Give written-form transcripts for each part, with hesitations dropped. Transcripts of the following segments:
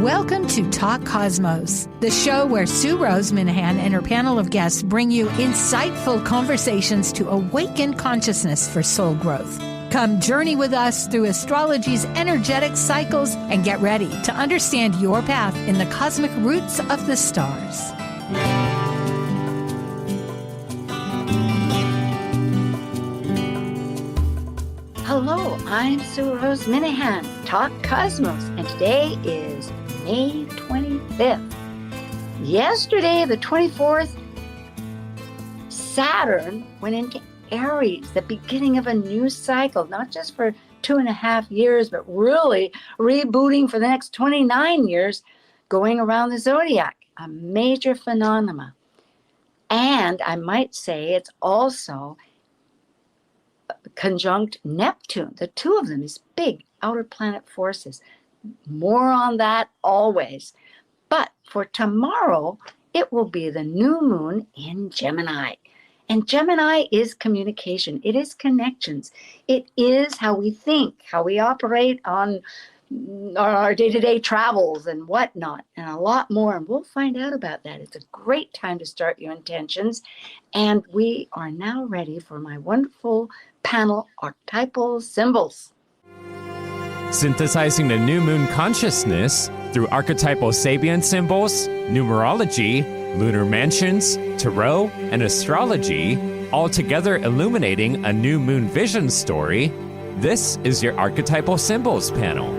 Welcome to Talk Cosmos, the show where Sue Minahan and her panel of guests bring you insightful conversations to awaken consciousness for soul growth. Come journey with us through astrology's energetic cycles and get ready to understand your path in the cosmic roots of the stars. Hello, I'm Sue Minahan, Talk Cosmos, and today is May 25th. Yesterday, the 24th, Saturn went into Aries, the beginning of a new cycle, not just for 2.5 years, but really rebooting for the next 29 years, going around the zodiac, a major phenomenon. And I might say it's also conjunct Neptune, the two of them, these big outer planet forces. More on that always. But for tomorrow, it will be the new moon in Gemini. And Gemini is communication. It is connections. It is how we think, how we operate on our day-to-day travels and whatnot, and a lot more. And we'll find out about that. It's a great time to start your intentions. And we are now ready for my wonderful panel, Archetypal Symbols. Synthesizing the new moon consciousness through archetypal Sabian symbols, numerology, lunar mansions, tarot, and astrology, all together illuminating a new moon vision story. This is your Archetypal Symbols panel.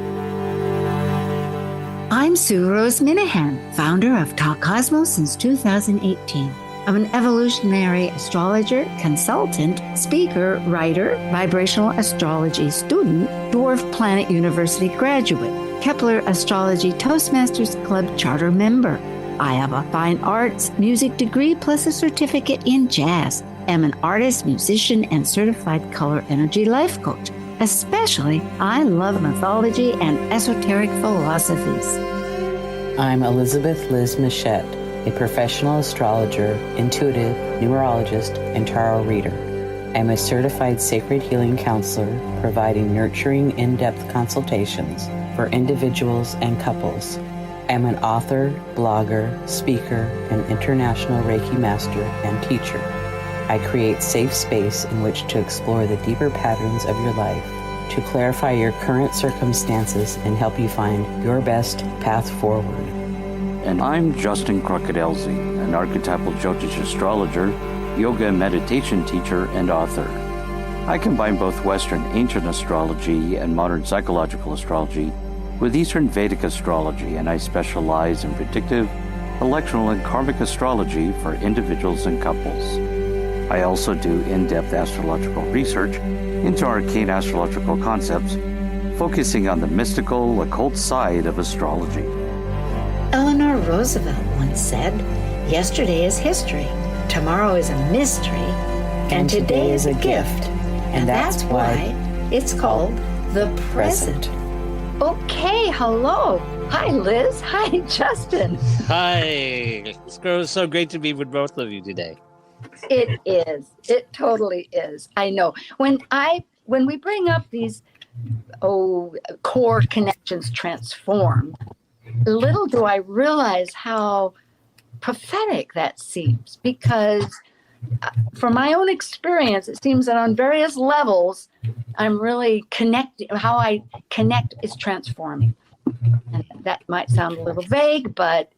I'm Sue Minahan, founder of Talk Cosmos since 2018. I'm an evolutionary astrologer, consultant, speaker, writer, vibrational astrology student, Dwarf Planet University graduate, Kepler Astrology Toastmasters Club charter member. I have a fine arts music degree plus a certificate in jazz. I'm an artist, musician, and certified color energy life coach. Especially, I love mythology and esoteric philosophies. I'm Elizabeth Liz Machette, a professional astrologer, intuitive, numerologist, and tarot reader. I'm a certified sacred healing counselor, providing nurturing, in-depth consultations for individuals and couples. I'm an author, blogger, speaker, and international Reiki master and teacher. I create safe space in which to explore the deeper patterns of your life, to clarify your current circumstances and help you find your best path forward. And I'm Justin Elsie, an archetypal Jyotish astrologer, yoga and meditation teacher, and author. I combine both Western ancient astrology and modern psychological astrology with Eastern Vedic astrology, and I specialize in predictive, electoral, and karmic astrology for individuals and couples. I also do in-depth astrological research into arcane astrological concepts, focusing on the mystical, occult side of astrology. Eleanor Roosevelt once said, "Yesterday is history, tomorrow is a mystery, and today is a gift." And that's why it's called the present. Okay, hello. Hi, Liz. Hi, Justin. Hi. It's so great to be with both of you today. It is. It totally is. I know. When we bring up these core connections transform, little do I realize how prophetic that seems, because from my own experience, it seems that on various levels, I'm really connecting. How I connect is transforming. And that might sound a little vague, but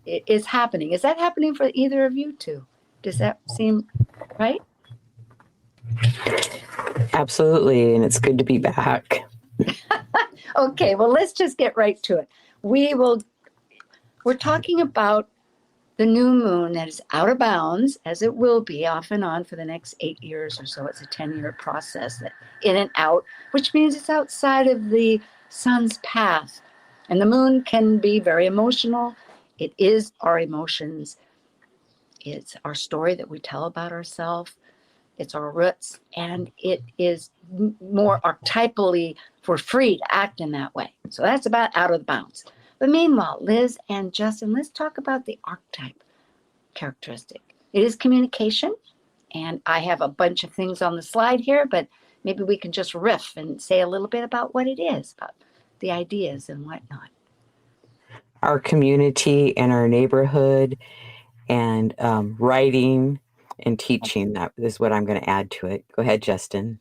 it is happening. Is that happening for either of you two? Does that seem right? Absolutely, and it's good to be back. Okay, well, let's just get right to it. We're talking about the new moon that is out of bounds, as it will be off and on for the next 8 years or so. It's a 10-year process, that in and out, which means it's outside of the sun's path. And the moon can be very emotional. It is our emotions. It's our story that we tell about ourselves. It's our roots. And it is more archetypally, we're free to act in that way. So that's about out of the bounds. But meanwhile, Liz and Justin, let's talk about the archetype characteristic. It is communication. And I have a bunch of things on the slide here, but maybe we can just riff and say a little bit about what it is, about the ideas and whatnot. our community and our neighborhood, and writing and teaching. That is what I'm going to add to it. Go ahead, Justin.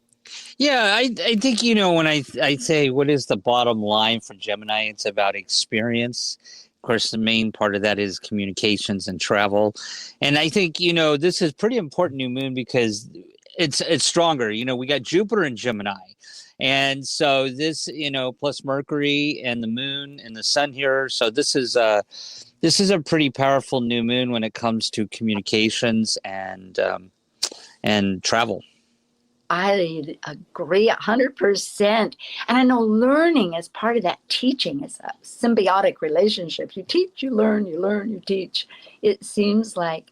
Yeah, I think, when I say what is the bottom line for Gemini, it's about experience. Of course, the main part of that is communications and travel. And I think, this is pretty important new moon because it's stronger. We got Jupiter in Gemini. And so this, plus Mercury and the moon and the sun here. So this is a pretty powerful new moon when it comes to communications and travel. I agree 100%. And I know learning is part of that teaching. It's a symbiotic relationship. You teach, you learn, you teach. It seems like,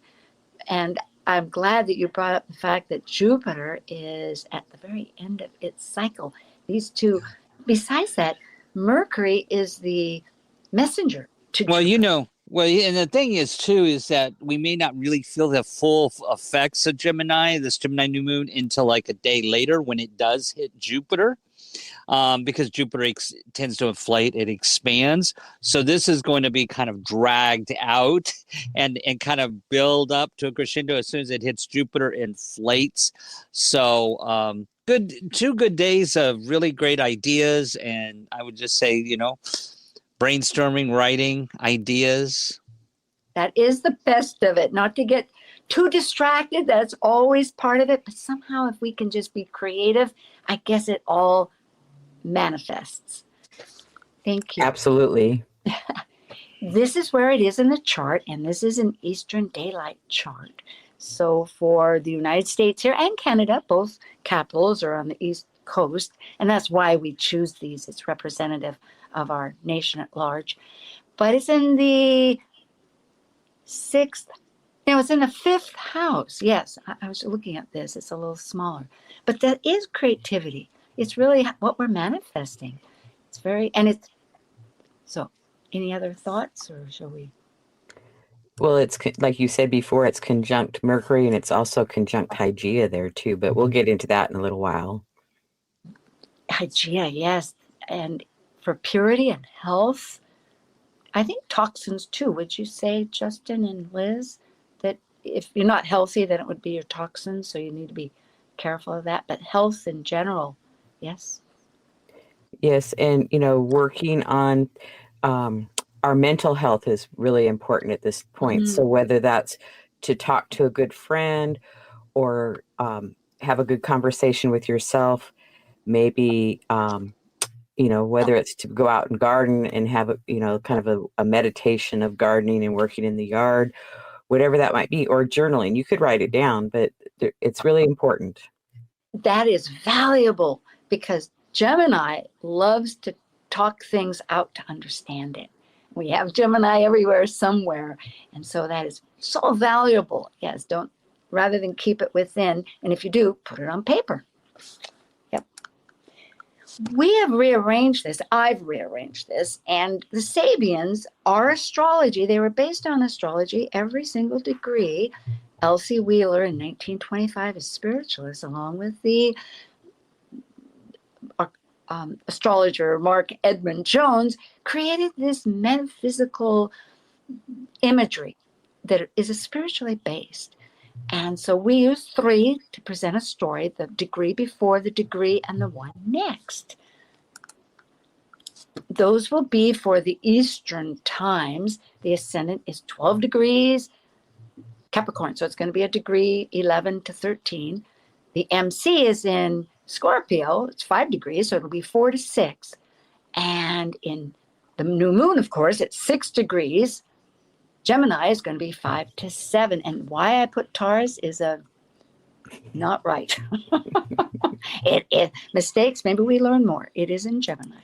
and I'm glad that you brought up the fact that Jupiter is at the very end of its cycle. These two, besides that, Mercury is the messenger to Jupiter. And the thing is, too, is that we may not really feel the full effects of this Gemini new moon, until like a day later when it does hit Jupiter, because Jupiter tends to inflate, it expands. So this is going to be kind of dragged out and kind of build up to a crescendo. As soon as it hits Jupiter, it inflates. So 2 good days of really great ideas. And I would just say, brainstorming, writing, ideas. That is the best of it. Not to get too distracted. That's always part of it. But somehow if we can just be creative, I guess it all manifests. Thank you. Absolutely. This is where it is in the chart, and this is an Eastern Daylight chart. So for the United States here and Canada, both capitals are on the East Coast, and that's why we choose these. It's representative of our nation at large. But it's in the it's in the 5th house. Yes, I was looking at this. It's a little smaller. But that is creativity. It's really what we're manifesting. So any other thoughts, or shall we? Well, it's like you said before, it's conjunct Mercury, and it's also conjunct Hygeia there too, but we'll get into that in a little while. Hygeia, yes. And for purity and health, I think toxins too. Would you say, Justin and Liz, that if you're not healthy, then it would be your toxins, so you need to be careful of that. But health in general, yes? Yes, and working on our mental health is really important at this point. So whether that's to talk to a good friend or have a good conversation with yourself, maybe whether it's to go out and garden and have kind of a meditation of gardening and working in the yard, whatever that might be, or journaling. You could write it down, but it's really important. That is valuable because Gemini loves to talk things out to understand it. We have Gemini everywhere, somewhere. And so that is so valuable. Yes, rather than keep it within. And if you do, put it on paper. Yep. We have rearranged this. I've rearranged this. And the Sabians are astrology. They were based on astrology, every single degree. Elsie Wheeler in 1925 is spiritualist, along with the astrologer Mar Edmund Jones, created this metaphysical imagery that is spiritually based. And so we use 3 to present a story, the degree before, the degree, and the one next. Those will be for the Eastern times. The ascendant is 12 degrees Capricorn, so it's going to be a degree 11 to 13. The MC is in Scorpio, it's 5 degrees, so it'll be 4 to 6. And in the new moon, of course, it's 6 degrees. Gemini is going to be 5 to 7. And why I put Taurus is not right. Mistakes, maybe we learn more. It is in Gemini.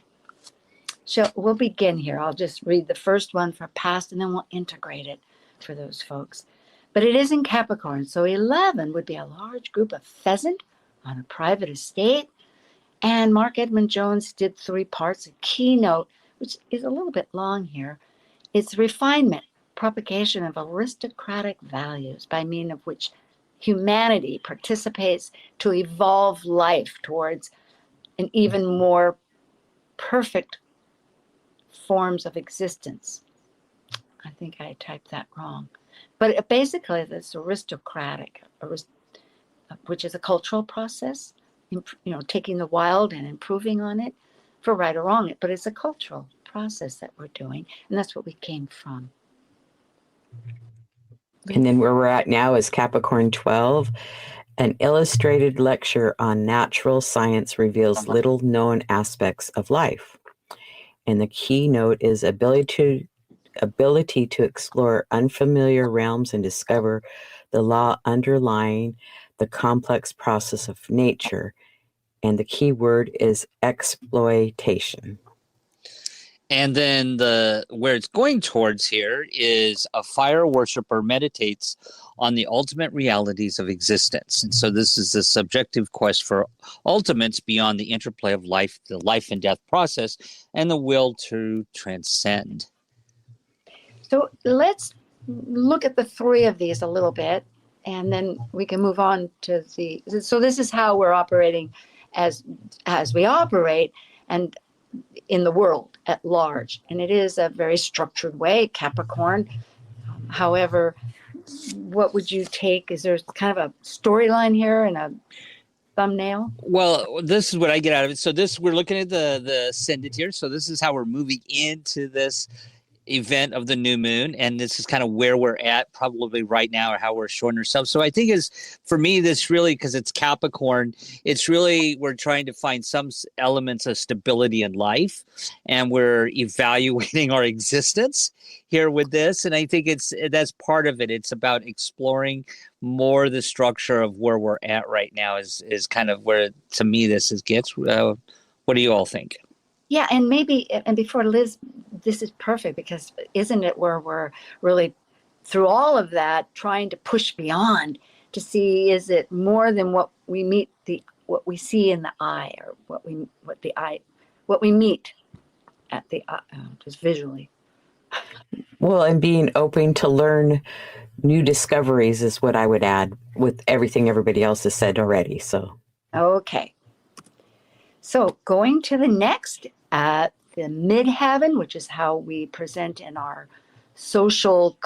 So we'll begin here. I'll just read the first one for past, and then we'll integrate it for those folks. But it is in Capricorn, so 11 would be a large group of pheasant on a private estate. And Mar Edmund Jones did 3 parts, a keynote, which is a little bit long here. It's refinement, propagation of aristocratic values by means of which humanity participates to evolve life towards an even more perfect forms of existence. think I typed that wrong. But basically, it's aristocratic, which is a cultural process, taking the wild and improving on it for right or wrong. But it's a cultural process that we're doing, and that's what we came from. And then where we're at now is Capricorn 12. An illustrated lecture on natural science reveals little known aspects of life. And the keynote is ability to explore unfamiliar realms and discover the law underlying the complex process of nature. And the key word is exploitation. And then where it's going towards here is a fire worshiper meditates on the ultimate realities of existence. And so this is the subjective quest for ultimates beyond the interplay of life, the life and death process, and the will to transcend. So let's look at the three of these a little bit, and then we can move on to so this is how we're operating as we operate and in the world at large. And it is a very structured way, Capricorn. However, what would you take? Is there kind of a storyline here and a thumbnail? Well, this is what I get out of it. So we're looking at the ascendant here. So this is how we're moving into this event of the new moon, and this is kind of where we're at probably right now, or how we're showing ourselves. So I think for me, this really, because it's Capricorn, it's really, we're trying to find some elements of stability in life, and we're evaluating our existence here with this. And I think that's part of it. It's about exploring more the structure of where we're at right now is kind of where, to me, this gets. What do you all think? Yeah, and before Liz, this is perfect, because isn't it where we're really, through all of that, trying to push beyond to see, is it more than what we see in the eye, or what we meet at the eye, just visually. Well, and being open to learn new discoveries is what I would add with everything everybody else has said already. So okay. So going to the next, the midheaven, which is how we present in our social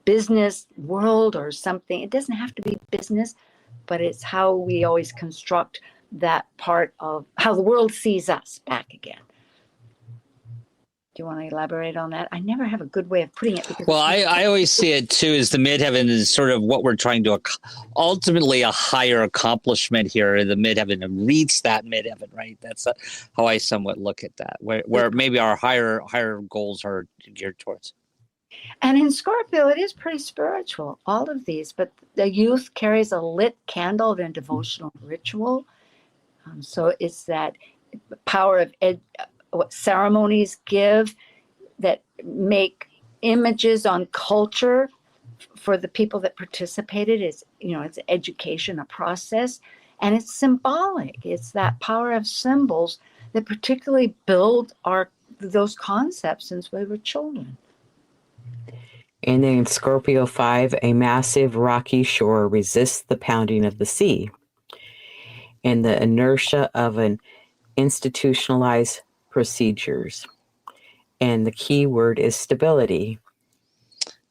business world or something. It doesn't have to be business, but it's how we always construct that part of how the world sees us back again. Do you want to elaborate on that? I never have a good way of putting it. Well, I always see it too as the midheaven is sort of what we're trying to ultimately a higher accomplishment here. The midheaven, to reach that midheaven, right? That's how I somewhat look at that, where maybe our higher goals are geared towards. And in Scorpio, it is pretty spiritual, all of these. But the youth carries a lit candle in devotional ritual. So it's that power of what ceremonies give that make images on culture for the people that participated. It's education, a process, and it's symbolic. It's that power of symbols that particularly build those concepts since we were children. And then in Scorpio 5, a massive rocky shore resists the pounding of the sea and the inertia of an institutionalized procedures. And the key word is stability.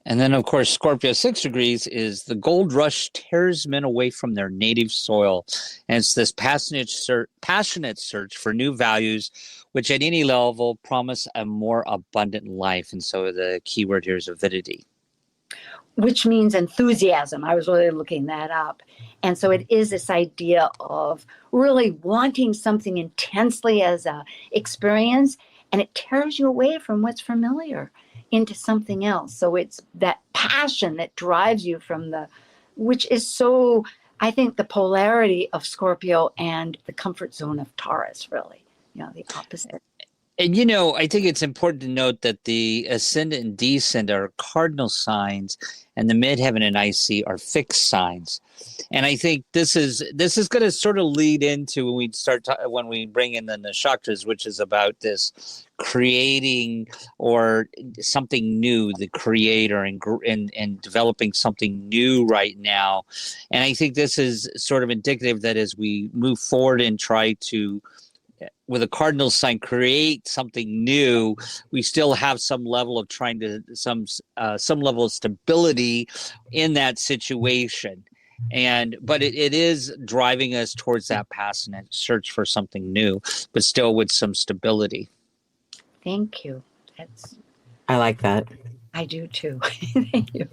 And then, of course, Scorpio 6 degrees is the gold rush tears men away from their native soil. And it's this passionate search for new values, which at any level promise a more abundant life. And so the key word here is avidity. Which means enthusiasm. I was really looking that up. And so it is this idea of really wanting something intensely as a experience, and it tears you away from what's familiar into something else. So it's that passion that drives you which is so, I think, the polarity of Scorpio and the comfort zone of Taurus, really, the opposite. And, I think it's important to note that the ascendant and descendant are cardinal signs, and the midheaven and IC are fixed signs. And I think this is going to sort of lead into when we bring in the nakshatras, which is about this creating or something new, the creator, and developing something new right now. And I think this is sort of indicative that as we move forward and try to with a cardinal sign create something new, we still have some level of some level of stability in that situation. But it is driving us towards that passionate search for something new, but still with some stability. Thank you. I like that. I do too. Thank you.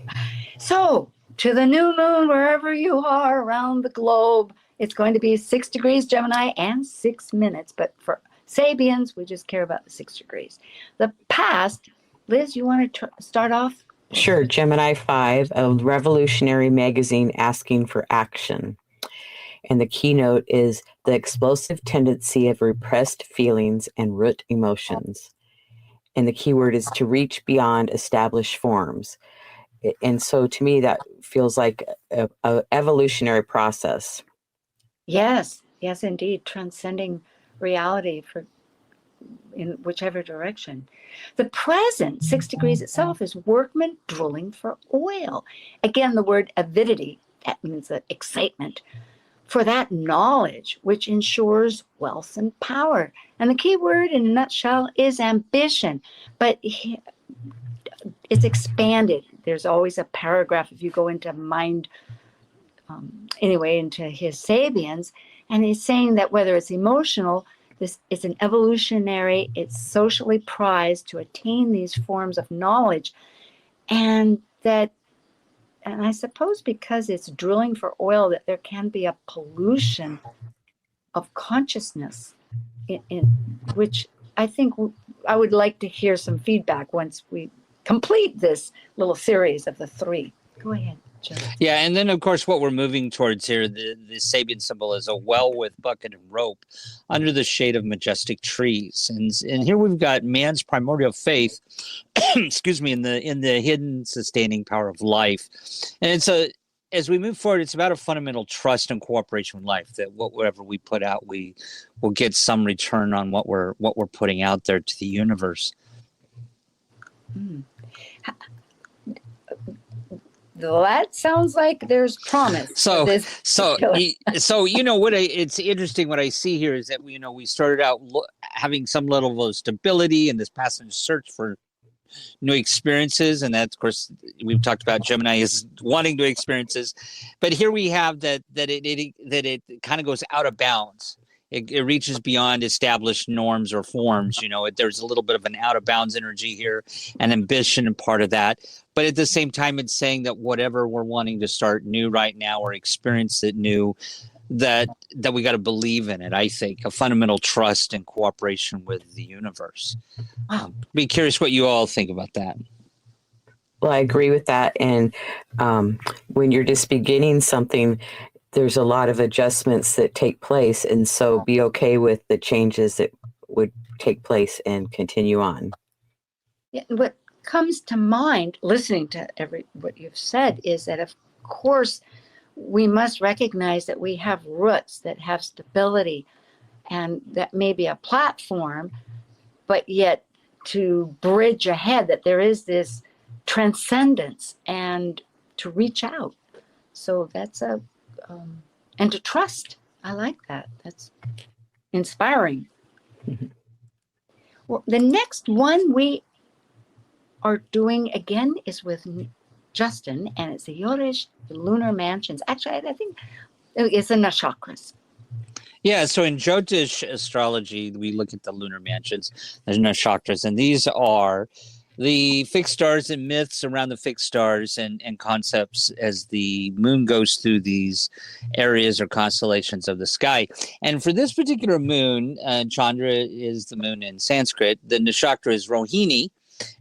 So, to the new moon, wherever you are around the globe, it's going to be 6 degrees Gemini and 6 minutes. But for Sabians, we just care about the 6 degrees. The past, Liz, you want to start off? Sure. Gemini 5, a revolutionary magazine asking for action. And the keynote is the explosive tendency of repressed feelings and root emotions. And the key word is to reach beyond established forms. And so to me, that feels like a evolutionary process. Yes, indeed. Transcending reality in whichever direction. The present, 6 degrees itself, is workmen drilling for oil. Again, the word avidity, that means that excitement, for that knowledge which ensures wealth and power. And the key word in a nutshell is ambition, but it's expanded. There's always a paragraph if you go into mind, into his Sabians, and he's saying that whether it's emotional, this is an evolutionary, it's socially prized to attain these forms of knowledge. And I suppose because it's drilling for oil, that there can be a pollution of consciousness, in which I think I would like to hear some feedback once we complete this little series of the 3. Go ahead, Joe. Yeah, and then of course what we're moving towards here, the Sabian symbol is a well with bucket and rope under the shade of majestic trees, and here we've got man's primordial faith, excuse me, in the hidden sustaining power of life, and as we move forward, it's about a fundamental trust and cooperation with life, that whatever we put out, we will get some return on what we're putting out there to the universe. That sounds like there's promise. So you know what? It's interesting. What I see here is that we started out having some level of stability in this passage search for new experiences, and that, of course, we've talked about Gemini is wanting new experiences, but here we have that it kind of goes out of bounds. It reaches beyond established norms or forms. There's a little bit of an out of bounds energy here, and ambition and part of that. But at the same time, it's saying that whatever we're wanting to start new right now or experience it new, that we got to believe in it. I think a fundamental trust and cooperation with the universe. Be curious what you all think about that. Well, I agree with that. And when you're just beginning something, there's a lot of adjustments that take place. And so be okay with the changes that would take place and continue on. Yeah, what comes to mind listening to what you've said is that, of course, we must recognize that we have roots that have stability, and that may be a platform, but yet to bridge ahead, that there is this transcendence and to reach out. So that's and to trust. I like that. That's inspiring. Mm-hmm. Well, the next one we are doing again is with Justin, and it's the Jyotish lunar mansions. Actually, I think it's in the chakras. Yeah, so in Jyotish astrology, we look at the lunar mansions, the nakshatras, and these are the fixed stars and myths around the fixed stars and concepts as the moon goes through these areas or constellations of the sky. And for this particular moon, Chandra is the moon in Sanskrit. The nakshatra is Rohini,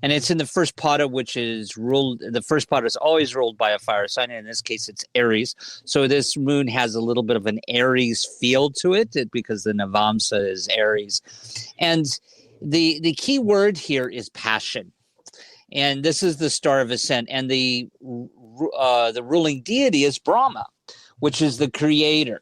and it's in the first pada, which is ruled. The first pada is always ruled by a fire sign. And in this case, it's Aries. So this moon has a little bit of an Aries feel to it because the Navamsa is Aries. And the key word here is passion. And this is the star of ascent. And the ruling deity is Brahma, which is the creator.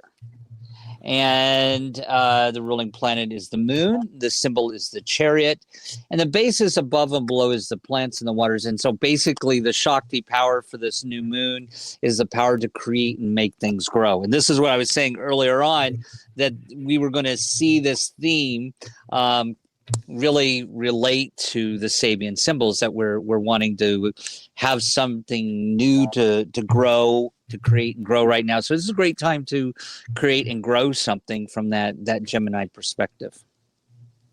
and the ruling planet is the moon. The symbol is the chariot, and the basis above and below is the plants and the waters. And so basically the Shakti power for this new moon is the power to create and make things grow. And this is what I was saying earlier on, that we were going to see this theme really relate to the Sabian symbols, that we're wanting to have something new to grow, to create and grow right now. So this is a great time to create and grow something from that Gemini perspective.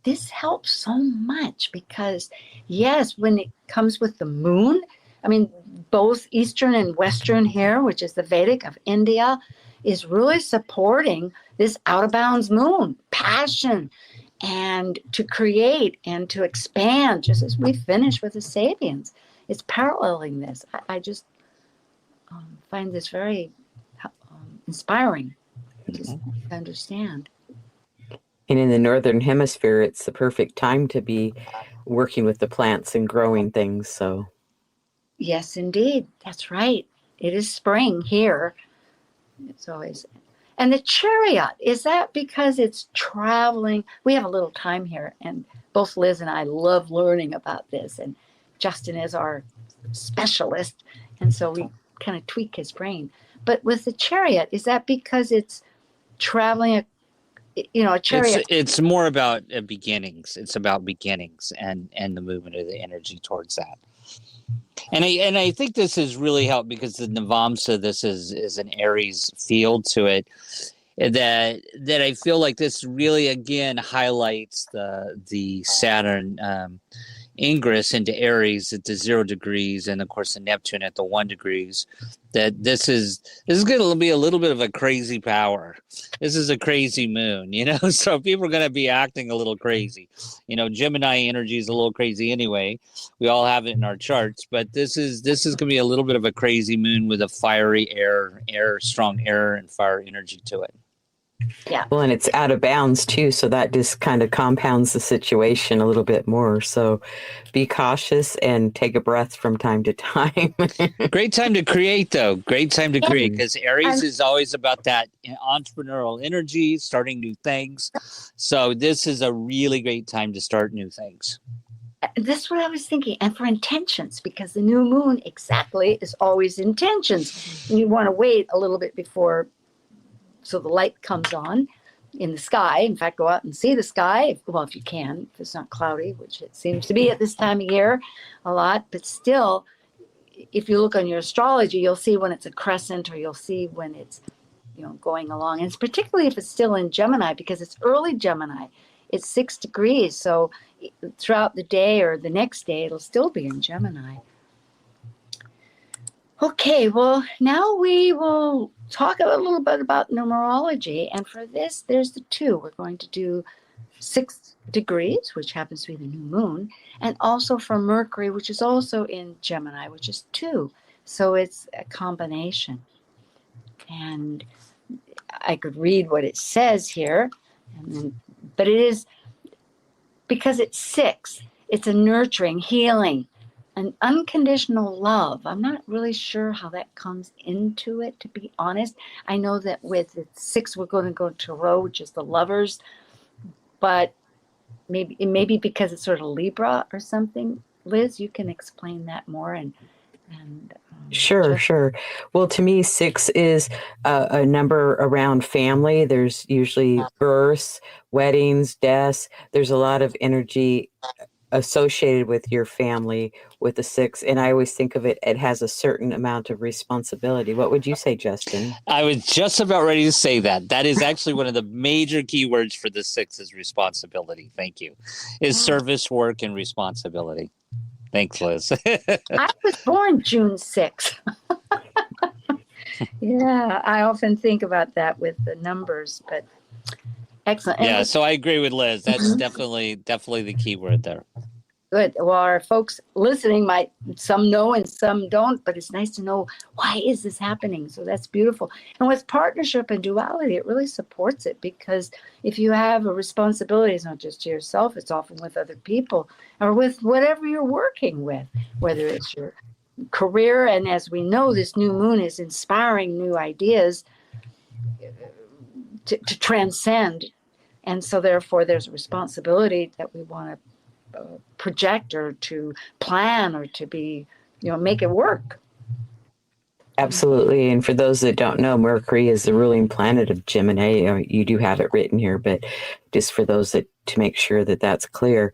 This helps so much because, yes, when it comes with the moon, I mean, both Eastern and Western here, which is the Vedic of India, is really supporting this out of bounds moon, passion, and to create and to expand, just as we finished with the Sabians. It's paralleling this. I just find this very inspiring to understand. And in the Northern Hemisphere, it's the perfect time to be working with the plants and growing things. So, yes, indeed. That's right. It is spring here. It's always. And the chariot, is that because it's traveling? We have a little time here, and both Liz and I love learning about this. And Justin is our specialist, and so we kind of tweak his brain. But with the chariot, is that because it's traveling, a chariot? It's more about beginnings. It's about beginnings and the movement of the energy towards that. And I think this has really helped because the Navamsa, this is an Aries field to it, that I feel like this really again highlights the Saturn ingress into Aries at the 0 degrees, and of course the Neptune at the 1 degrees. That this is going to be a little bit of a crazy power. This is a crazy moon, so people are going to be acting a little crazy. Gemini energy is a little crazy anyway. We all have it in our charts, but this is going to be a little bit of a crazy moon with a fiery strong air and fire energy to it. Yeah. Well, and it's out of bounds too, so that just kind of compounds the situation a little bit more. So be cautious and take a breath from time to time. Great time to create, though. Great time to create, because Aries is always about that entrepreneurial energy, starting new things. So this is a really great time to start new things. That's what I was thinking. And for intentions, because the new moon exactly is always intentions. And you want to wait a little bit before, so the light comes on in the sky. In fact, go out and see the sky. Well, if you can, if it's not cloudy, which it seems to be at this time of year a lot. But still, if you look on your astrology, you'll see when it's a crescent, or you'll see when it's, going along. And it's particularly if it's still in Gemini, because it's early Gemini. It's 6 degrees. So throughout the day or the next day, it'll still be in Gemini. Okay, well, now we will talk a little bit about numerology. And for this, there's the 2. We're going to do 6 degrees, which happens to be the new moon, and also for Mercury, which is also in Gemini, which is 2. So it's a combination. And I could read what it says here, but it is, because it's 6, it's a nurturing, healing, an unconditional love. I'm not really sure how that comes into it, to be honest. I know that with 6, we're going to go to Tarot, which is the lovers, but maybe because it's sort of Libra or something. Liz, you can explain that more. Sure. Well, to me, 6 is a number around family. There's usually births, weddings, deaths. There's a lot of energy associated with your family with the 6, and I always think of it has a certain amount of responsibility. What would you say, Justin? I was just about ready to say that. That is actually one of the major keywords for the 6 is responsibility. Thank you. Is service, work, and responsibility. Thanks, Liz. I was born June 6th. Yeah, I often think about that with the numbers, but excellent. Yeah, so I agree with Liz. That's definitely the key word there. Good. Well, our folks listening might, some know and some don't, but it's nice to know, why is this happening? So that's beautiful. And with partnership and duality, it really supports it, because if you have a responsibility, it's not just to yourself, it's often with other people or with whatever you're working with, whether it's your career. And as we know, this new moon is inspiring new ideas to transcend. And so therefore there's a responsibility that we want to project or to plan or to be, make it work. Absolutely. And for those that don't know, Mercury is the ruling planet of Gemini. You do have it written here, but just for those that, to make sure that that's clear,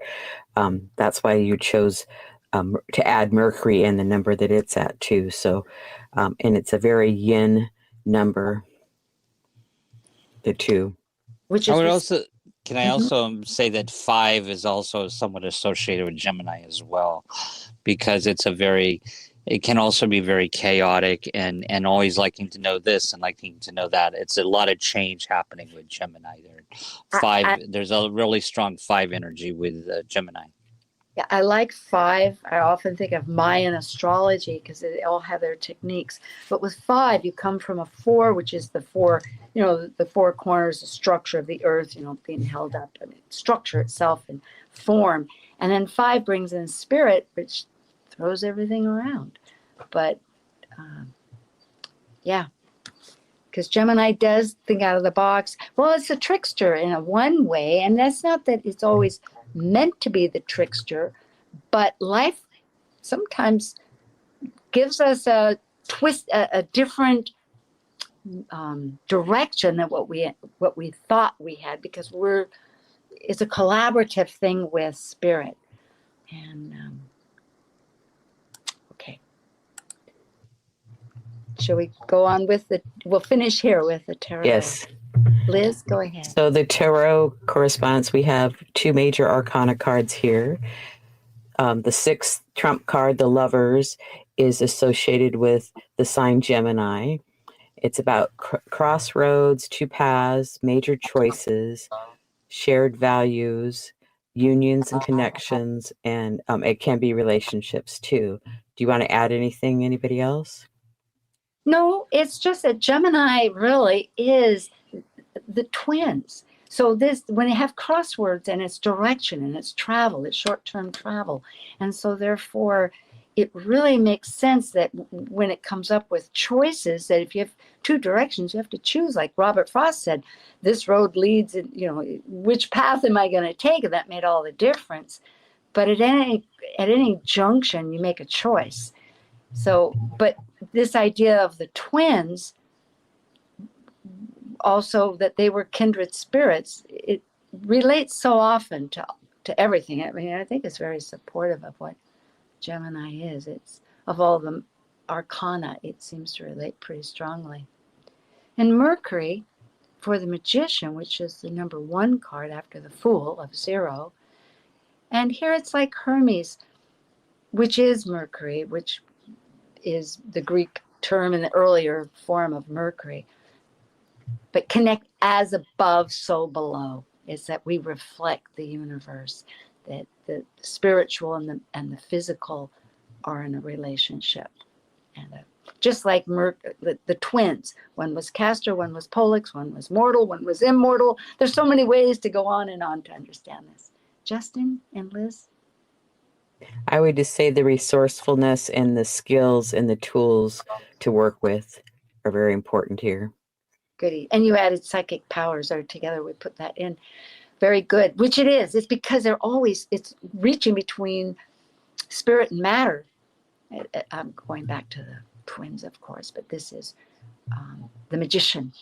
that's why you chose to add Mercury and the number that it's at too. So, and it's a very yin number, the 2. Which is can I also say that 5 is also somewhat associated with Gemini as well, because it can also be very chaotic and always liking to know this and liking to know that. It's a lot of change happening with Gemini there. There's a really strong 5 energy with Gemini. Yeah, I like 5. I often think of Mayan astrology because they all have their techniques. But with 5, you come from a 4, which is the 4, the 4 corners, the structure of the earth, being held up, structure itself and form. And then 5 brings in spirit, which throws everything around. But because Gemini does think out of the box. Well, it's a trickster in a one way, and that's not that it's always meant to be the trickster, but life sometimes gives us a twist, a different direction than what we thought we had, because it's a collaborative thing with spirit. And okay, shall we go on with we'll finish here with the tarot. Yes. Liz, go ahead. So the tarot correspondence, we have 2 major arcana cards here. The 6th trump card, the Lovers, is associated with the sign Gemini. It's about crossroads, 2 paths, major choices, shared values, unions and connections, and it can be relationships too. Do you want to add anything, anybody else? No, it's just that Gemini really is the twins. So when you have crosswords and it's direction and it's travel, it's short-term travel. And so therefore it really makes sense that when it comes up with choices, that if you have 2 directions, you have to choose. Like Robert Frost said, this road leads, which path am I going to take? And that made all the difference. But at any junction, you make a choice. So, but this idea of the twins, also that they were kindred spirits, it relates so often to everything. I mean, I think it's very supportive of what Gemini is. It's, of all the arcana, it seems to relate pretty strongly. And Mercury, for the Magician, which is the number 1 card after the Fool of 0. And here it's like Hermes, which is Mercury, which is the Greek term in the earlier form of Mercury. But connect as above, so below, is that we reflect the universe, that the spiritual and the physical are in a relationship. And just like the twins, one was Castor, one was Pollux, one was mortal, one was immortal. There's so many ways to go on and on to understand this. Justin and Liz? I would just say the resourcefulness and the skills and the tools to work with are very important here. Goody. And you added psychic powers, or together we put that in. Very good, which it is. It's because it's reaching between spirit and matter. I'm going back to the twins, of course, but this is the Magician.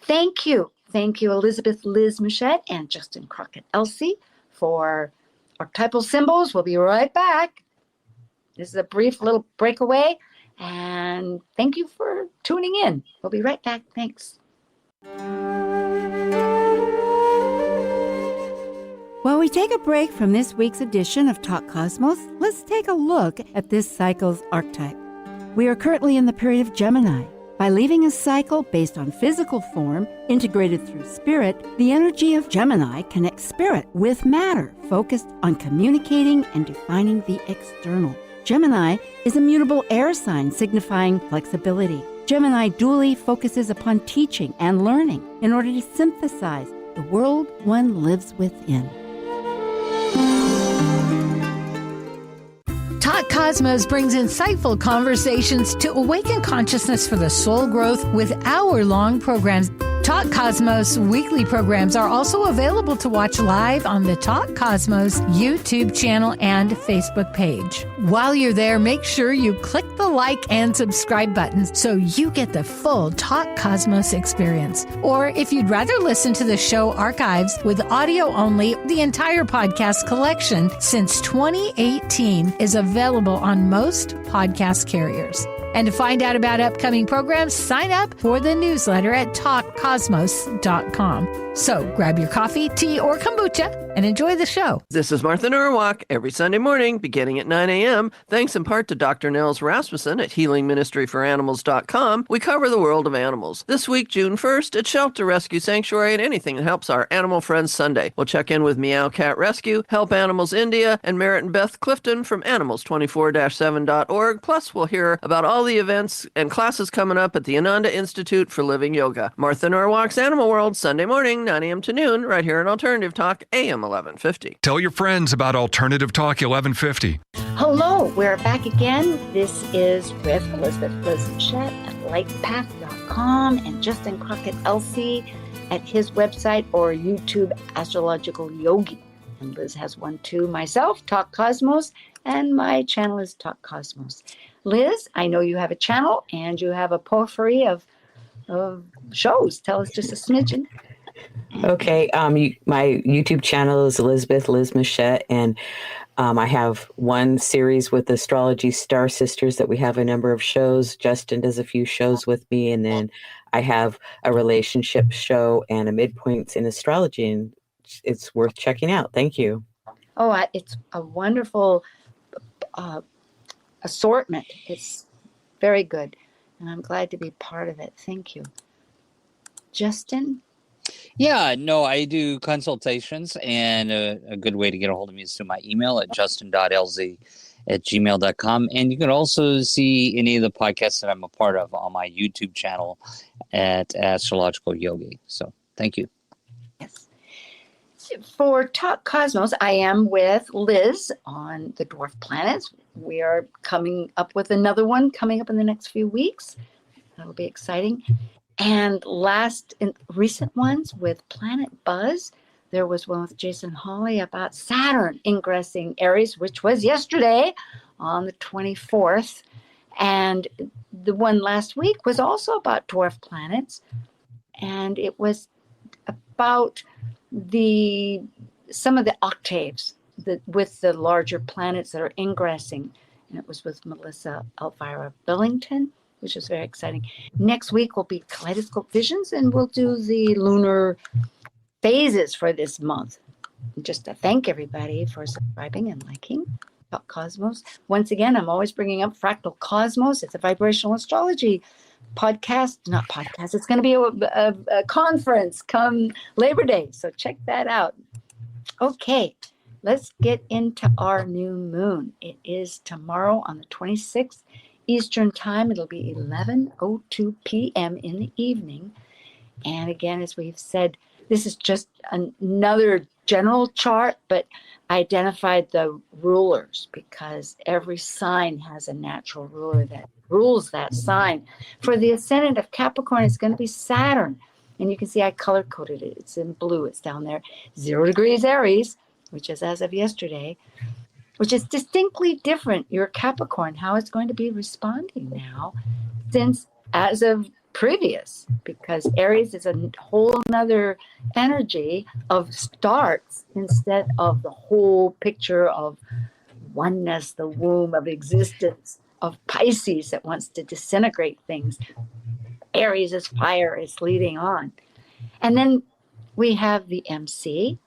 Thank you. Thank you, Elizabeth Liz Mouchette and Justin Crockett Elsie, for Archetypal Symbols. We'll be right back. This is a brief little breakaway, and thank you for tuning in. We'll be right back. Thanks. While we take a break from this week's edition of Talk Cosmos, let's take a look at this cycle's archetype. We are currently in the period of Gemini. By leaving a cycle based on physical form, integrated through spirit, the energy of Gemini connects spirit with matter, focused on communicating and defining the external. Gemini is a mutable air sign signifying flexibility. Gemini dually focuses upon teaching and learning in order to synthesize the world one lives within. Talk Cosmos brings insightful conversations to awaken consciousness for the soul growth with hour-long programs Talk Cosmos weekly programs are also available to watch live on the Talk Cosmos YouTube channel and Facebook page. While you're there, make sure you click the like and subscribe buttons so you get the full Talk Cosmos experience. Or if you'd rather listen to the show archives with audio only, the entire podcast collection since 2018 is available on most podcast carriers. And to find out about upcoming programs, sign up for the newsletter at talkcosmos.com. So grab your coffee, tea, or kombucha and enjoy the show. This is Martha Norwalk every Sunday morning beginning at 9 a.m. Thanks in part to Dr. Nels Rasmussen at healingministryforanimals.com. We cover the world of animals. This week, June 1st, at Shelter Rescue Sanctuary and anything that helps our animal friends Sunday. We'll check in with Meow Cat Rescue, Help Animals India, and Merritt and Beth Clifton from animals24-7.org. Plus, we'll hear about all the events and classes coming up at the Ananda Institute for Living Yoga. Martha Norwalk's Animal World, Sunday morning, 9 a.m. to noon, right here on Alternative Talk, AM 1150. Tell your friends about Alternative Talk 1150. Hello, we're back again. This is with Elizabeth Liz Machette at lightpath.com and Justin Crockett Elsie at his website or YouTube Astrological Yogi. And Liz has one too. Myself, Talk Cosmos, and my channel is Talk Cosmos. Liz, I know you have a channel and you have a potpourri of shows. Tell us just a smidgen. Okay, my YouTube channel is Elizabeth Liz Machette, and I have one series with Astrology Star Sisters that we have a number of shows. Justin does a few shows with me, and then I have a relationship show and a midpoints in astrology, and it's worth checking out. Thank you. Oh, it's a wonderful assortment. It's very good, and I'm glad to be part of it. Thank you. Justin? Yeah, no, I do consultations, and a good way to get a hold of me is through my email at justin.lz@gmail.com. And you can also see any of the podcasts that I'm a part of on my YouTube channel at Astrological Yogi. So thank you. Yes. For Talk Cosmos, I am with Liz on the dwarf planets. We are coming up with another one coming up in the next few weeks. That'll be exciting. And recent ones with Planet Buzz, there was one with Jason Hawley about Saturn ingressing Aries, which was yesterday on the 24th. And the one last week was also about dwarf planets. And it was about some of the octaves with the larger planets that are ingressing. And it was with Melissa Elvira Billington, which is very exciting. Next week will be Kaleidoscope Visions, and we'll do the lunar phases for this month. Just to thank everybody for subscribing and liking Talk Cosmos. Once again, I'm always bringing up Fractal Cosmos. It's a vibrational astrology podcast. Not podcast. It's going to be a conference come Labor Day, so check that out. Okay, let's get into our new moon. It is tomorrow on the 26th. Eastern time. It'll be 11:02 p.m. in the evening. And again, as we've said, this is just another general chart, but I identified the rulers because every sign has a natural ruler that rules that sign. For the ascendant of Capricorn, it's going to be Saturn. And you can see I color-coded it. It's in blue. It's down there. 0 degrees Aries, which is as of yesterday, which is distinctly different. Your Capricorn, how it's going to be responding now since as of previous, because Aries is a whole nother energy of starts instead of the whole picture of oneness, the womb of existence, of Pisces that wants to disintegrate things. Aries is fire, is leading on. And then we have the MC,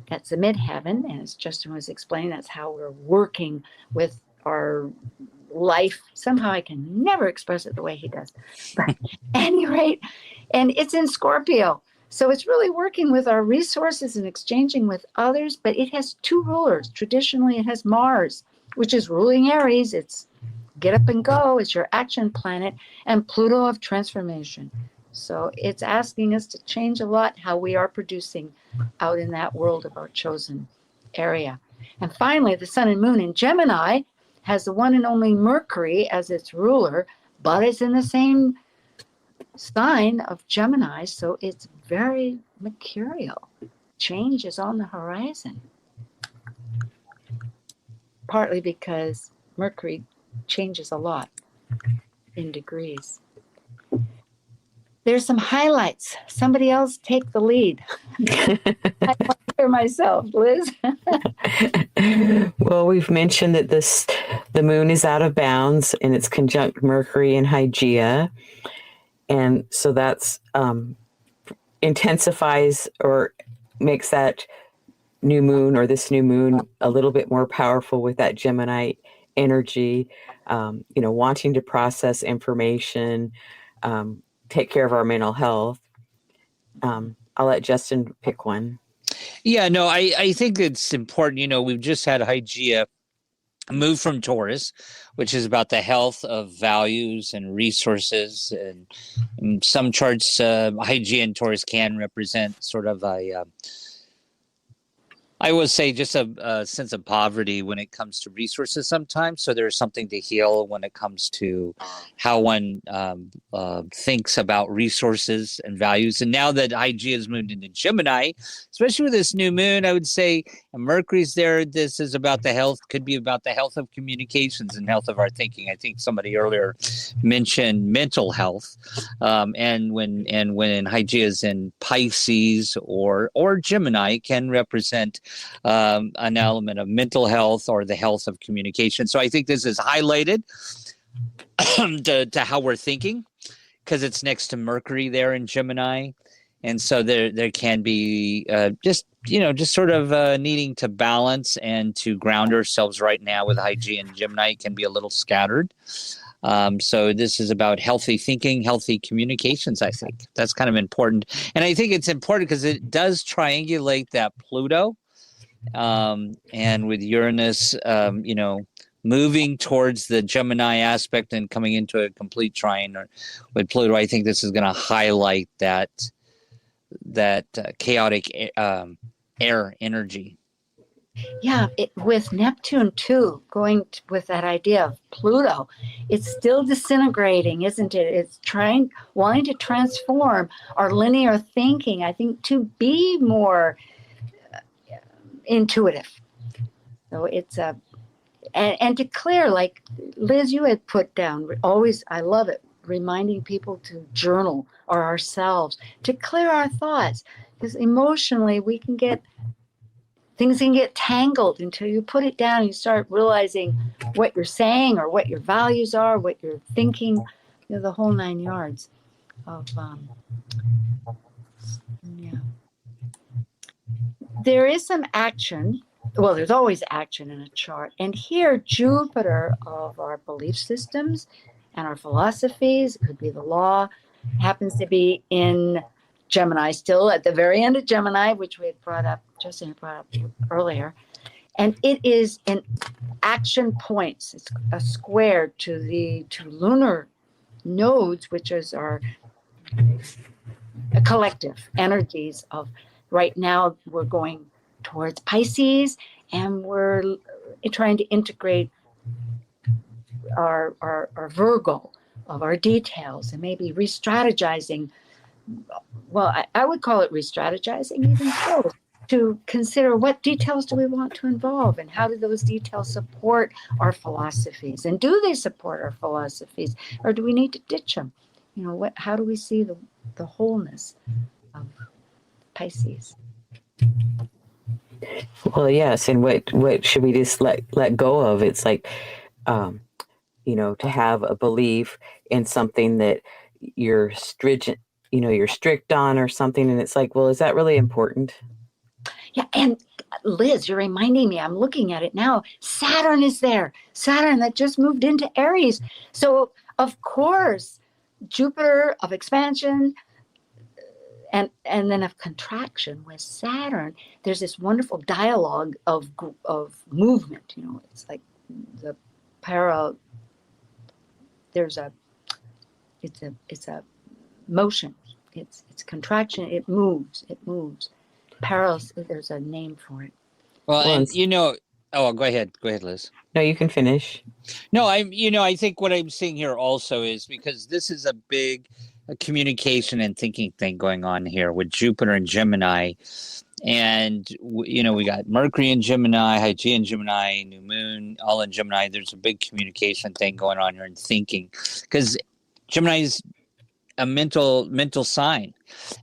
that's the midheaven, and as Justin was explaining, that's how we're working with our life. Somehow I can never express it the way he does. But at any rate, and it's in Scorpio. So it's really working with our resources and exchanging with others, but it has 2 rulers. Traditionally, it has Mars, which is ruling Aries. It's get up and go. It's your action planet, and Pluto of transformation. So it's asking us to change a lot how we are producing out in that world of our chosen area. And finally, the sun and moon in Gemini has the one and only Mercury as its ruler, but it's in the same sign of Gemini, so it's very mercurial. Change is on the horizon. Partly because Mercury changes a lot in degrees. There's some highlights. Somebody else take the lead. I want to hear myself, Liz. Well, we've mentioned that the moon is out of bounds and it's conjunct Mercury and Hygeia. And so that's intensifies or makes that new moon or this new moon a little bit more powerful with that Gemini energy, wanting to process information, take care of our mental health. I'll let Justin pick one. Yeah, no, I think it's important. We've just had Hygeia move from Taurus, which is about the health of values and resources. And in some charts, Hygeia and Taurus can represent sort of I would say just a sense of poverty when it comes to resources sometimes. So there's something to heal when it comes to how one thinks about resources and values. And now that Hygeia has moved into Gemini, especially with this new moon, I would say Mercury's there. This is about the health, could be about the health of communications and health of our thinking. I think somebody earlier mentioned mental health. And when Hygeia is in Pisces or Gemini, can represent an element of mental health or the health of communication. So I think this is highlighted to how we're thinking because it's next to Mercury there in Gemini. And so there can be just sort of needing to balance and to ground ourselves right now with Hygeia and Gemini. It can be a little scattered. So this is about healthy thinking, healthy communications, I think. That's kind of important. And I think it's important because it does triangulate that Pluto. And with Uranus, moving towards the Gemini aspect and coming into a complete trine with Pluto, I think this is going to highlight that chaotic air energy. Yeah, with Neptune too, with that idea of Pluto, it's still disintegrating, isn't it? It's wanting to transform our linear thinking, I think, to be more intuitive. So it's and to clear, like Liz, you had put down, always, I love it, reminding people to journal or ourselves to clear our thoughts, because emotionally things can get tangled until you put it down and you start realizing what you're saying or what your values are, what you're thinking, the whole 9 yards of There is some action. Well, there's always action in a chart. And here, Jupiter of our belief systems and our philosophies, it could be the law, happens to be in Gemini, still at the very end of Gemini, which we had brought up, Justin had brought up earlier. And it is in action points. It's a square to the lunar nodes, which is our collective energies of. Right now, we're going towards Pisces, and we're trying to integrate our Virgo of our details and maybe re-strategizing. Well, I would call it re-strategizing even so, to consider what details do we want to involve and how do those details support our philosophies, and do they support our philosophies, or do we need to ditch them? How do we see the wholeness of Pisces? Well, yes, and what should we just let go of? It's like, to have a belief in something that you're stringent, you're strict on or something, and it's like, well, is that really important? Yeah, and Liz, you're reminding me, I'm looking at it now. Saturn is there. Saturn that just moved into Aries. So, of course, Jupiter of expansion, and then of contraction with Saturn, there's this wonderful dialogue of movement. It's like the it's a motion. It's contraction. It moves. There's a name for it. Well, and go ahead, Liz. No, you can finish. No, I think what I'm seeing here also is because this is a big a communication and thinking thing going on here with Jupiter and Gemini. And, we got Mercury in Gemini, Hygeia in Gemini, New Moon, all in Gemini. There's a big communication thing going on here and thinking, because Gemini is a mental sign.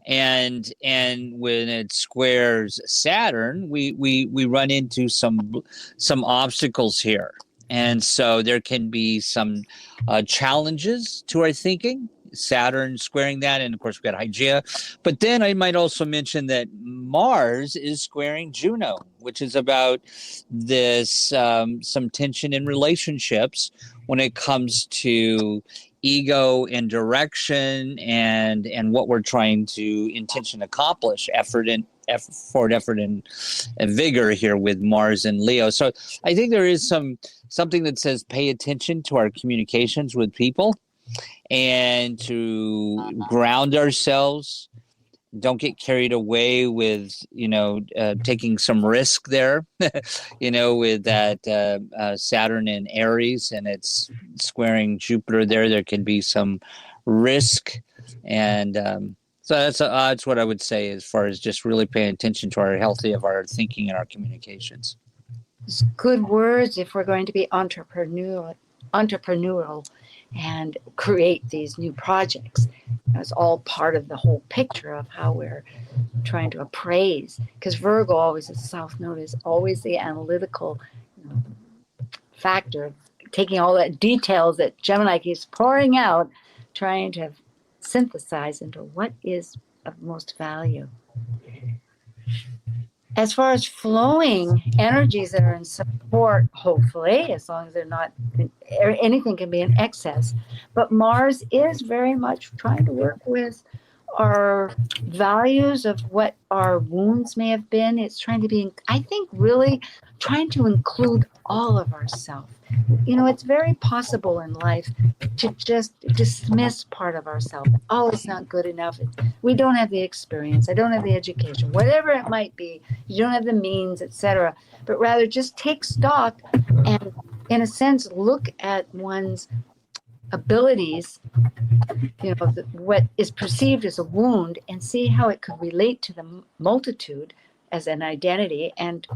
And when it squares Saturn, we run into some obstacles here. And so there can be some challenges to our thinking. Saturn squaring that, and of course we've got Hygeia. But then I might also mention that Mars is squaring Juno, which is about this some tension in relationships when it comes to ego and direction and what we're trying to intention accomplish, effort and vigor here with Mars and Leo. So I think there is something that says pay attention to our communications with people and to ground ourselves. Don't get carried away with, taking some risk there, with that Saturn in Aries and it's squaring Jupiter there. There can be some risk. And so that's what I would say as far as just really paying attention to our healthy of our thinking and our communications. It's good words if we're going to be entrepreneurial and create these new projects. It's all part of the whole picture of how we're trying to appraise. Because Virgo always, as South Node, is always the analytical factor, taking all that details that Gemini keeps pouring out, trying to synthesize into what is of most value. As far as flowing energies that are in support, hopefully, as long as they're not, anything can be in excess. But Mars is very much trying to work with our values of what our wounds may have been. It's trying to be, I think, really trying to include all of ourselves. It's very possible in life to just dismiss part of ourselves. Oh, it's not good enough. We don't have the experience. I don't have the education, whatever it might be. You don't have the means, etc. But rather just take stock and, in a sense, look at one's abilities, what is perceived as a wound, and see how it could relate to the multitude as an identity and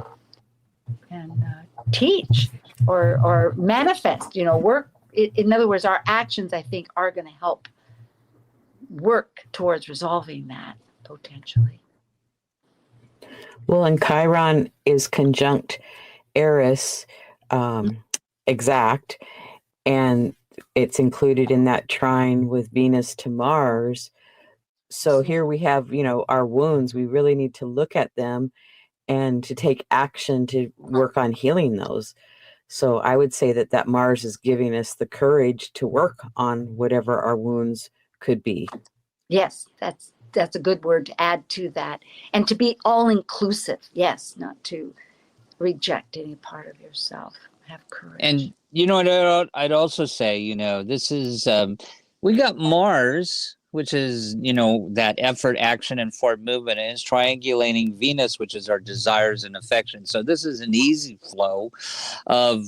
teach or manifest, work. In other words, our actions, I think, are going to help work towards resolving that potentially. Well, and Chiron is conjunct Eris exact, and it's included in that trine with Venus to Mars. So here we have, our wounds. We really need to look at them and to take action to work on healing those. So I would say that Mars is giving us the courage to work on whatever our wounds could be. Yes, that's a good word to add to that. And to be all-inclusive. Yes, not to reject any part of yourself. Have courage. And I'd also say, this is, we got Mars, which is, that effort, action, and forward movement, and it's triangulating Venus, which is our desires and affection. So this is an easy flow of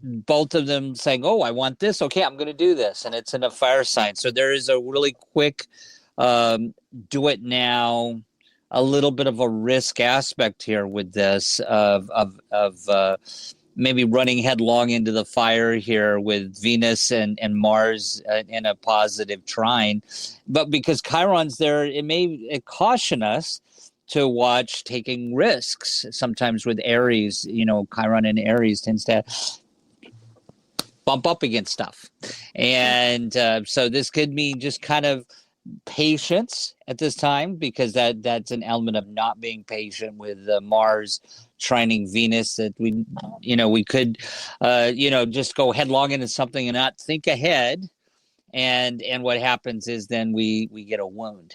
both of them saying, oh, I want this. Okay, I'm going to do this. And it's in a fire sign. So there is a really quick do it now, a little bit of a risk aspect here with this of maybe running headlong into the fire here with Venus and Mars in a positive trine. But because Chiron's there, it caution us to watch taking risks. Sometimes with Aries, Chiron and Aries tends to bump up against stuff. And so this could mean just kind of patience at this time, because that's an element of not being patient with Mars trining Venus, that we could just go headlong into something and not think ahead, and what happens is then we get a wound.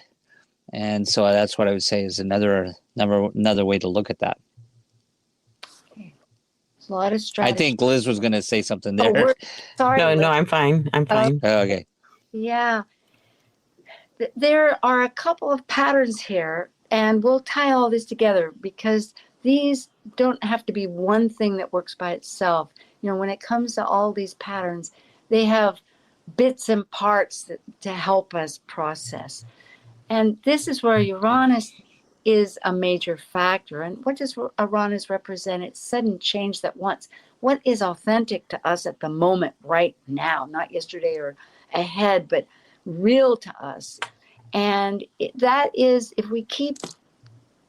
And so that's what I would say is another way to look at that. There's a lot of strategy. I think Liz was going to say something there. Oh, sorry. No, I'm fine. Okay. Yeah. There are a couple of patterns here, and we'll tie all this together because these don't have to be one thing that works by itself. When it comes to all these patterns, they have bits and parts to help us process. And this is where Uranus is a major factor. And what does Uranus represent? It's sudden change that wants what is authentic to us at the moment, right now, not yesterday or ahead, but real to us. And that is, if we keep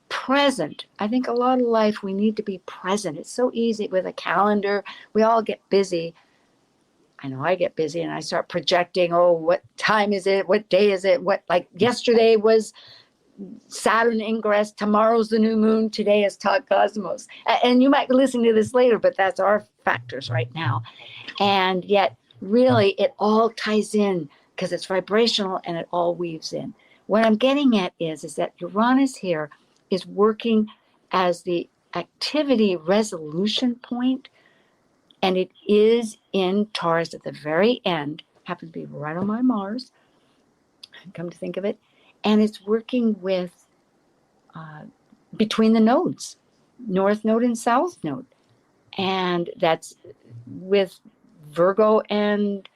present, I think a lot of life, we need to be present. It's so easy with a calendar. We all get busy. I know I get busy and I start projecting, oh, what time is it? What day is it? What, like yesterday was Saturn ingress, tomorrow's the new moon, today is Talk Cosmos. And you might be listening to this later, but that's our factors right now. And yet, really, it all ties in because it's vibrational and it all weaves in. What I'm getting at is that Uranus here is working as the activity resolution point, and it is in Taurus at the very end, happens to be right on my Mars, come to think of it, and it's working with between the nodes, North Node and South Node, and that's with Virgo and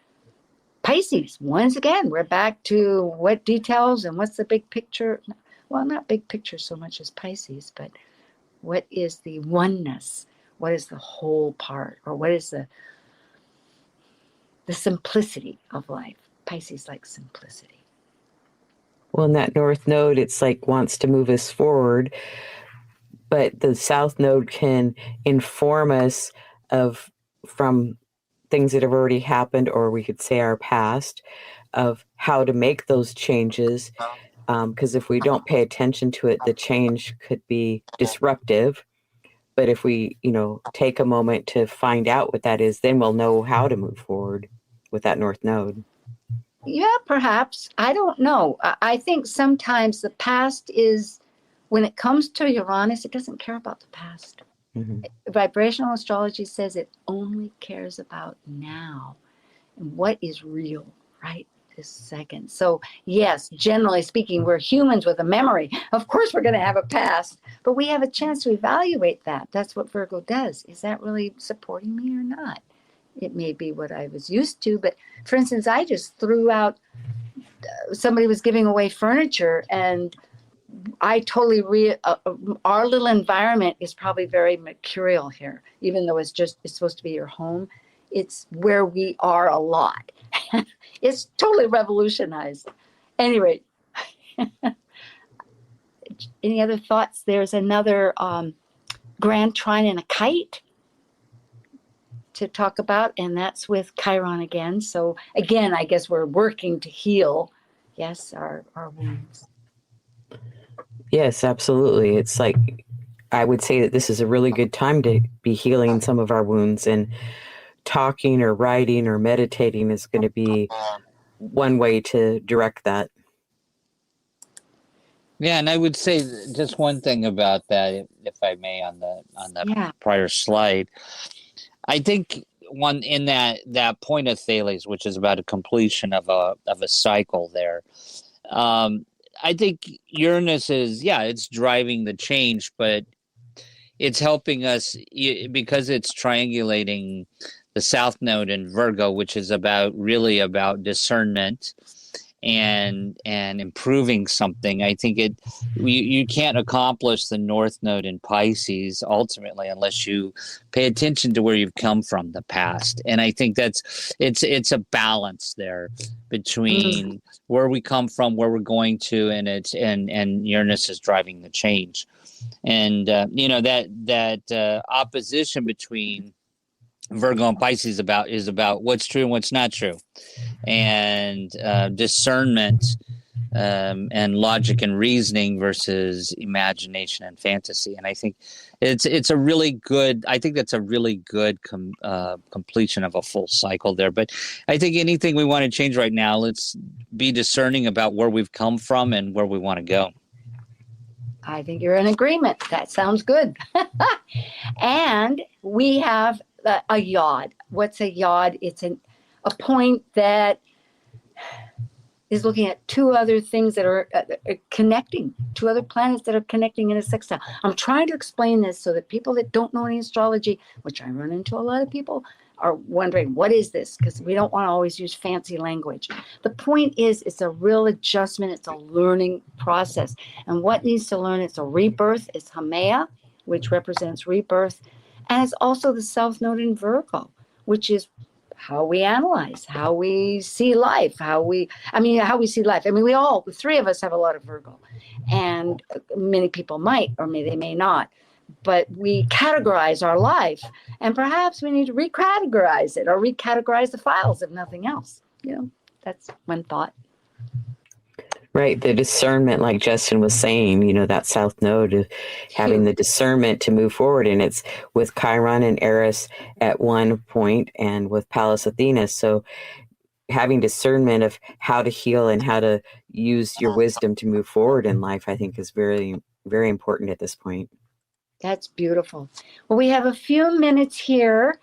Pisces. Once again, we're back to what details and what's the big picture. Well, not big picture so much as Pisces, but what is the oneness? What is the whole part? Or what is the simplicity of life? Pisces likes simplicity. Well, in that North Node, it's like wants to move us forward, but the South Node can inform us from things that have already happened, or we could say our past, of how to make those changes. Because if we don't pay attention to it, the change could be disruptive. But if we, take a moment to find out what that is, then we'll know how to move forward with that North Node. Yeah, perhaps. I don't know. I think sometimes the past is, when it comes to Uranus, it doesn't care about the past. Mm-hmm. Vibrational astrology says it only cares about now and what is real right this second. So yes, generally speaking, we're humans with a memory. Of course, we're going to have a past, but we have a chance to evaluate that. That's what Virgo does. Is that really supporting me or not? It may be what I was used to, but for instance, I just threw out, somebody was giving away furniture, and I totally our little environment is probably very mercurial here, even though it's supposed to be your home. It's where we are a lot. It's totally revolutionized. Anyway, any other thoughts? There's another grand trine and a kite to talk about, and that's with Chiron again. So again, I guess we're working to heal, yes, our wounds. Yes, absolutely. It's like, I would say that this is a really good time to be healing some of our wounds, and talking or writing or meditating is going to be one way to direct that. Yeah, and I would say just one thing about that, if I may, on the prior slide. I think one in that point of Thales, which is about a completion of a cycle there. I think Uranus is, it's driving the change, but it's helping us because it's triangulating the South Node in Virgo, which is really about discernment and improving something. I think you can't accomplish the North Node in Pisces ultimately unless you pay attention to where you've come from, the past. And I think it's a balance there between where we come from, where we're going to, and Uranus is driving the change. And that opposition between Virgo and Pisces is about what's true and what's not true, and discernment and logic and reasoning versus imagination and fantasy. And I think it's a really good. I think that's a really good completion of a full cycle there. But I think anything we want to change right now, let's be discerning about where we've come from and where we want to go. I think you're in agreement. That sounds good. And we have a yod. What's a yod? It's a point that is looking at two other things that are connecting, two other planets that are connecting in a sextile. I'm trying to explain this so that people that don't know any astrology, which I run into a lot of people, are wondering, what is this? Because we don't want to always use fancy language. The point is, it's a real adjustment. It's a learning process. And what needs to learn? It's a rebirth. It's Haumea, which represents rebirth. And it's also the South Node in Virgo, which is how we analyze, how we see life, how we see life. I mean, the three of us have a lot of Virgo, and many people might, or they may not, but we categorize our life, and perhaps we need to recategorize it or recategorize the files, if nothing else. That's one thought. Right. The discernment, like Justin was saying, that South Node of having the discernment to move forward. And it's with Chiron and Eris at one point and with Pallas Athena. So having discernment of how to heal and how to use your wisdom to move forward in life, I think is very, very important at this point. That's beautiful. Well, we have a few minutes here,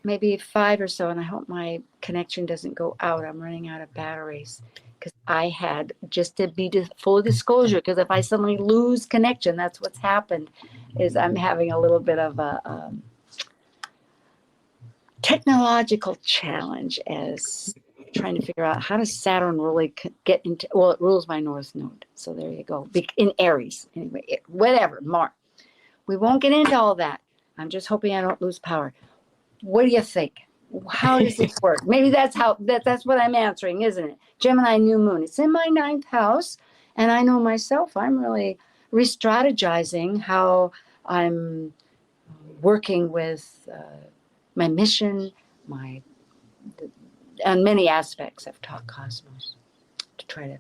maybe 5 or so, and I hope my connection doesn't go out. I'm running out of batteries. Because I had, just to be full disclosure, because if I suddenly lose connection, that's what's happened, is I'm having a little bit of a technological challenge as trying to figure out how does Saturn really get into, well, it rules my North Node. So there you go. In Aries. Anyway, whatever, Mar. We won't get into all that. I'm just hoping I don't lose power. What do you think? How does this work? Maybe that's what I'm answering, isn't it? Gemini New Moon. It's in my 9th house, and I know myself. I'm really re-strategizing how I'm working with my mission, and many aspects of Talk Cosmos to try to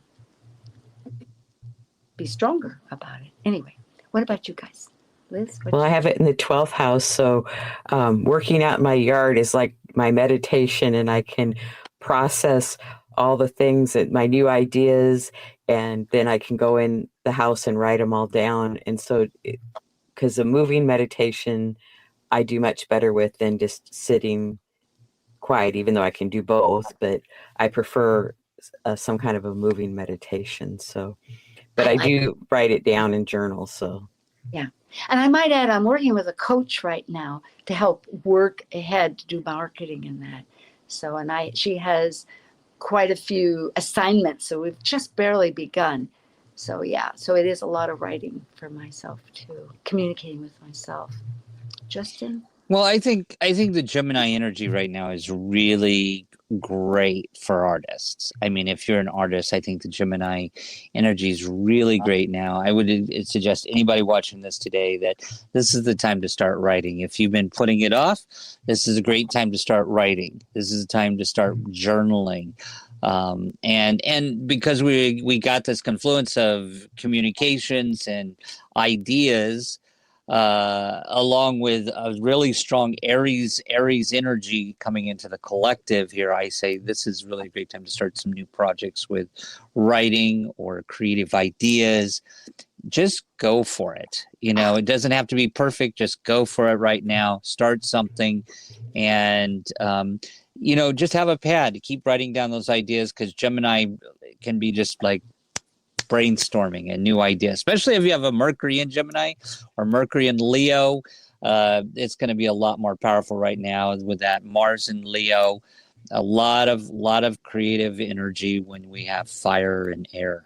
be stronger about it. Anyway, what about you guys? Liz? Well, I have it in the 12th house. So working out in my yard is like my meditation, and I can process all the things, my new ideas, and then I can go in the house and write them all down. And so, because the moving meditation, I do much better with than just sitting quiet, even though I can do both, but I prefer some kind of a moving meditation. So, but I do write it down in journals. So, yeah. And I might add, I'm working with a coach right now to help work ahead to do marketing in that. So, she has quite a few assignments. So we've just barely begun. So yeah, so it is a lot of writing for myself too, communicating with myself. Justin? Well, I think the Gemini energy right now is really great for artists. I mean, if you're an artist, I think the Gemini energy is really great now. I would suggest anybody watching this today that this is the time to start writing. If you've been putting it off, this is a great time to start writing. This is a time to start journaling. And because we got this confluence of communications and ideas, along with a really strong Aries energy coming into the collective here, I say this is really a great time to start some new projects with writing or creative ideas. Just go for it. It doesn't have to be perfect. Just go for it right now. Start something, and just have a pad to keep writing down those ideas, because Gemini can be just like brainstorming a new idea, especially if you have a Mercury in Gemini or Mercury in Leo. It's going to be a lot more powerful right now with that Mars in Leo. A lot of creative energy when we have fire and air.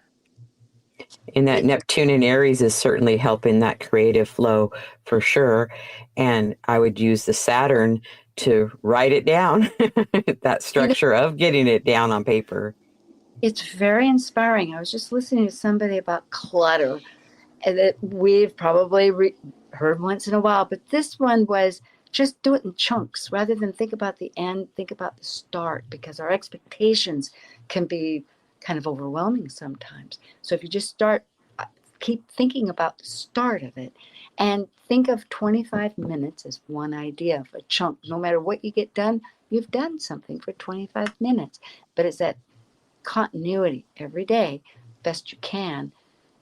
And that Neptune in Aries is certainly helping that creative flow for sure. And I would use the Saturn to write it down, that structure of getting it down on paper. It's very inspiring. I was just listening to somebody about clutter that we've probably heard once in a while, but this one was just do it in chunks rather than think about the end, think about the start, because our expectations can be kind of overwhelming sometimes. So if you just keep thinking about the start of it, and think of 25 minutes as one idea of a chunk. No matter what you get done, you've done something for 25 minutes. But it's that continuity every day, best you can.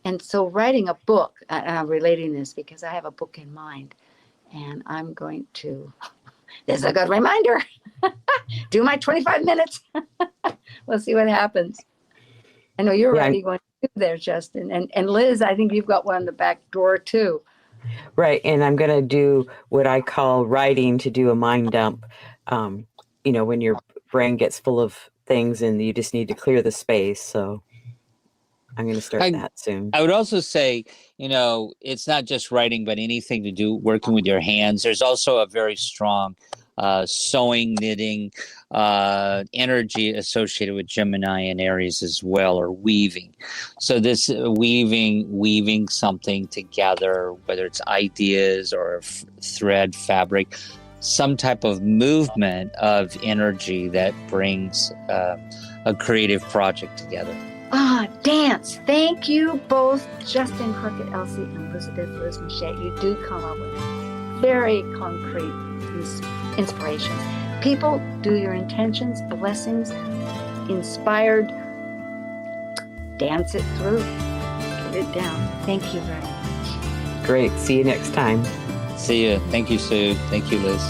And so writing a book, and I'm relating this because I have a book in mind, and I'm going to, this is a good reminder, do my 25 minutes. We'll see what happens. I know you're writing one too there, Justin. And Liz, I think you've got one in the back drawer too. Right. And I'm going to do what I call writing to do a mind dump when your brain gets full of things and you just need to clear the space. So I'm going to start that soon. I would also say, it's not just writing, but anything to do working with your hands. There's also a very strong sewing, knitting energy associated with Gemini and Aries as well, or weaving. So this weaving something together, whether it's ideas or thread, fabric, some type of movement of energy that brings a creative project together. Dance. Thank you both, Justin Crooked, Elsie, and Elizabeth Liz Machette. You do come up with very concrete inspirations. People, do your intentions, blessings, inspired, dance it through, get it down. Thank you very much. Great. See you next time. See you. Thank you, Sue. Thank you, Liz.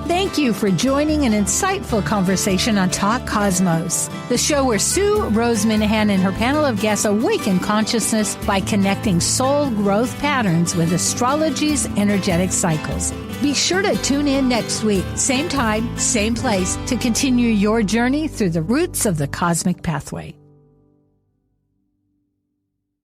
Thank you for joining an insightful conversation on Talk Cosmos, the show where Sue Minahan and her panel of guests awaken consciousness by connecting soul growth patterns with astrology's energetic cycles. Be sure to tune in next week, same time, same place, to continue your journey through the roots of the cosmic pathway.